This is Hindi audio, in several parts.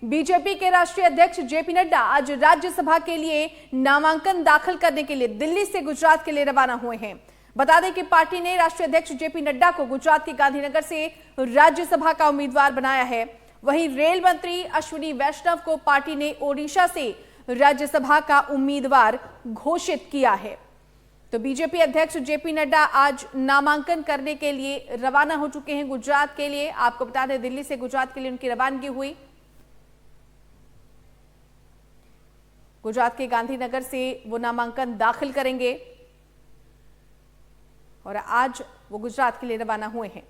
बीजेपी के राष्ट्रीय अध्यक्ष जेपी नड्डा आज राज्यसभा के लिए नामांकन दाखिल करने के लिए दिल्ली से गुजरात के लिए रवाना हुए हैं। बता दें कि पार्टी ने राष्ट्रीय अध्यक्ष जेपी नड्डा को गुजरात के गांधीनगर से राज्यसभा का उम्मीदवार बनाया है। वहीं रेल मंत्री अश्विनी वैष्णव को पार्टी ने ओडिशा से राज्यसभा का उम्मीदवार घोषित किया है। तो बीजेपी अध्यक्ष जेपी नड्डा आज नामांकन करने के लिए रवाना हो चुके हैं गुजरात के लिए। आपको बता दें दिल्ली से गुजरात के लिए उनकी रवानगी हुई। गुजरात के गांधीनगर से वो नामांकन दाखिल करेंगे और आज वो गुजरात के लिए रवाना हुए हैं।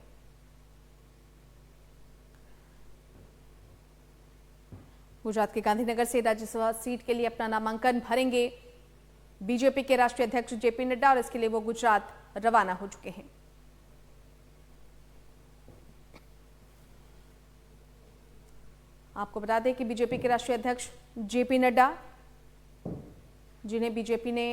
गुजरात के गांधीनगर से राज्यसभा सीट के लिए अपना नामांकन भरेंगे बीजेपी के राष्ट्रीय अध्यक्ष जेपी नड्डा और इसके लिए वो गुजरात रवाना हो चुके हैं। आपको बता दें कि बीजेपी के राष्ट्रीय अध्यक्ष जेपी नड्डा, जिन्हें बीजेपी ने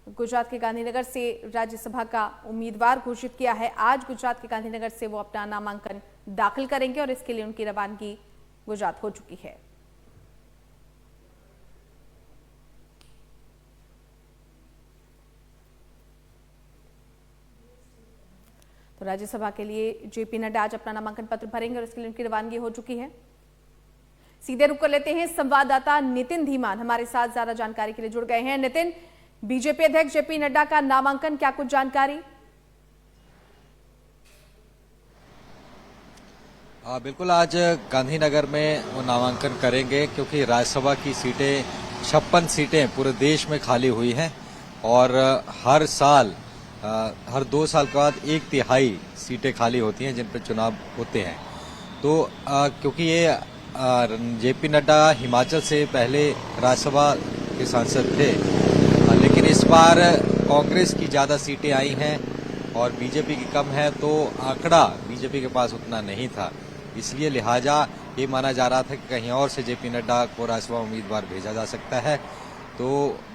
गुजरात के गांधीनगर से राज्यसभा का उम्मीदवार घोषित किया है, आज गुजरात के गांधीनगर से वो अपना नामांकन दाखिल करेंगे और इसके लिए उनकी रवानगी गुजरात हो चुकी है। तो राज्यसभा के लिए जेपी नड्डा आज अपना नामांकन पत्र भरेंगे और इसके लिए उनकी रवानगी हो चुकी है। सीधे रुक कर लेते हैं, संवाददाता नितिन धीमान हमारे साथ ज्यादा जानकारी के लिए जुड़ गए हैं। नितिन, बीजेपी अध्यक्ष जेपी नड्डा का नामांकन, क्या कुछ जानकारी? बिल्कुल, आज गांधीनगर में वो नामांकन करेंगे क्योंकि राज्यसभा की सीटें 56 सीटें पूरे देश में खाली हुई हैं और हर साल हर 2 साल के बाद 1/3 सीटें खाली होती हैं जिन पर चुनाव होते हैं। तो क्योंकि ये जेपी नड्डा हिमाचल से पहले राज्यसभा के सांसद थे, लेकिन इस बार कांग्रेस की ज्यादा सीटें आई हैं और बीजेपी की कम है, तो आंकड़ा बीजेपी के पास उतना नहीं था। इसलिए लिहाजा ये माना जा रहा था कि कहीं और से जेपी नड्डा को राज्यसभा उम्मीदवार भेजा जा सकता है। तो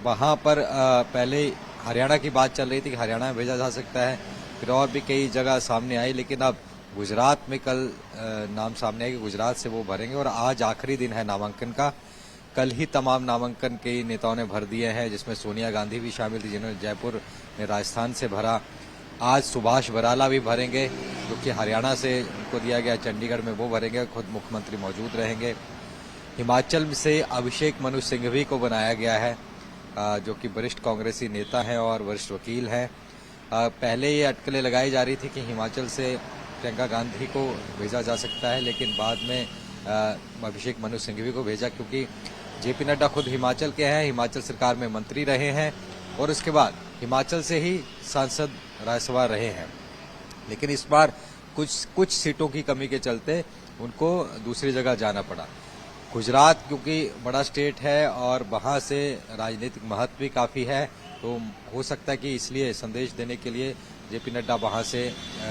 वहां पर पहले हरियाणा की बात चल रही थी कि हरियाणा में भेजा जा सकता है, फिर और भी कई जगह सामने आई, लेकिन अब गुजरात में कल नाम सामने आया कि गुजरात से वो भरेंगे और आज आखिरी दिन है नामांकन का। कल ही तमाम नामांकन के नेताओं ने भर दिए हैं, जिसमें सोनिया गांधी भी शामिल थी जिन्होंने जयपुर में राजस्थान से भरा। आज सुभाष बराला भी भरेंगे जो कि हरियाणा से उनको दिया गया, चंडीगढ़ में वो भरेंगे, खुद मुख्यमंत्री मौजूद रहेंगे। हिमाचल से अभिषेक मनु सिंघवी को बनाया गया है जो कि वरिष्ठ कांग्रेसी नेता हैं और वरिष्ठ वकील हैं। पहले ये अटकलें लगाई जा रही थी कि हिमाचल से प्रियंका गांधी को भेजा जा सकता है, लेकिन बाद में अभिषेक मनु सिंघवी को भेजा क्योंकि जेपी नड्डा खुद हिमाचल के हैं, हिमाचल सरकार में मंत्री रहे हैं और उसके बाद हिमाचल से ही सांसद राज्यसभा रहे हैं। लेकिन इस बार कुछ सीटों की कमी के चलते उनको दूसरी जगह जाना पड़ा। गुजरात क्योंकि बड़ा स्टेट है और वहां से राजनीतिक महत्व भी काफी है, तो हो सकता है कि इसलिए संदेश देने के लिए जेपी नड्डा वहां से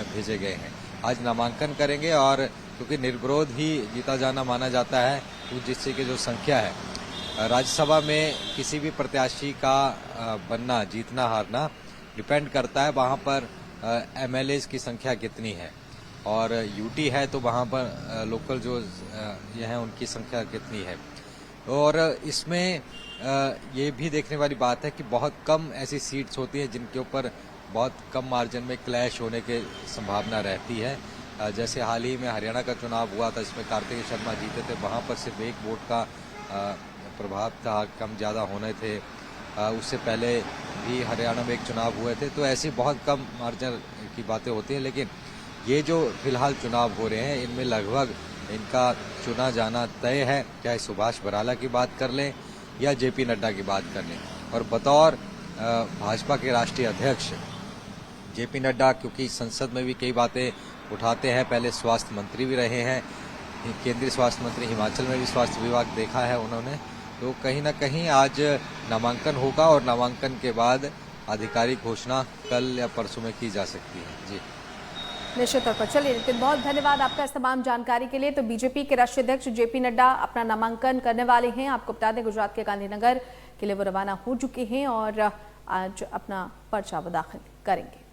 भेजे गए हैं। आज नामांकन करेंगे और क्योंकि निर्विरोध ही जीता जाना माना जाता है, तो जिससे कि जो संख्या है राज्यसभा में किसी भी प्रत्याशी का बनना, जीतना, हारना डिपेंड करता है वहां पर एमएलए की संख्या कितनी है और यूटी है तो वहां पर लोकल जो ये हैं उनकी संख्या कितनी है। और इसमें ये भी देखने वाली बात है कि बहुत कम ऐसी सीट्स होती हैं जिनके ऊपर बहुत कम मार्जिन में क्लैश होने की संभावना रहती है। जैसे हाल ही में हरियाणा का चुनाव हुआ था, इसमें कार्तिक शर्मा जीते थे, वहां पर सिर्फ एक वोट का प्रभाव था, कम ज़्यादा होने थे। उससे पहले भी हरियाणा में एक चुनाव हुए थे, तो ऐसी बहुत कम मार्जिन की बातें होती हैं। लेकिन ये जो फिलहाल चुनाव हो रहे हैं इनमें लगभग इनका चुना जाना तय है, चाहे सुभाष बराला की बात कर लें या जेपी नड्डा की बात कर लें। और बतौर भाजपा के राष्ट्रीय अध्यक्ष जेपी नड्डा क्योंकि संसद में भी कई बातें उठाते हैं, पहले स्वास्थ्य मंत्री भी रहे हैं, केंद्रीय स्वास्थ्य मंत्री, हिमाचल में भी स्वास्थ्य विभाग देखा है उन्होंने, तो कहीं ना कहीं आज नामांकन होगा और नामांकन के बाद आधिकारिक घोषणा कल या परसों में की जा सकती है। जी निश्चित तौर पर। चलिए नितिन, बहुत धन्यवाद आपका इस तमाम जानकारी के लिए। तो बीजेपी के राष्ट्रीय अध्यक्ष जेपी नड्डा अपना नामांकन करने वाले हैं। आपको बता दें गुजरात के गांधीनगर के लिए वो रवाना हो चुके हैं और आज अपना पर्चा वो दाखिल करेंगे।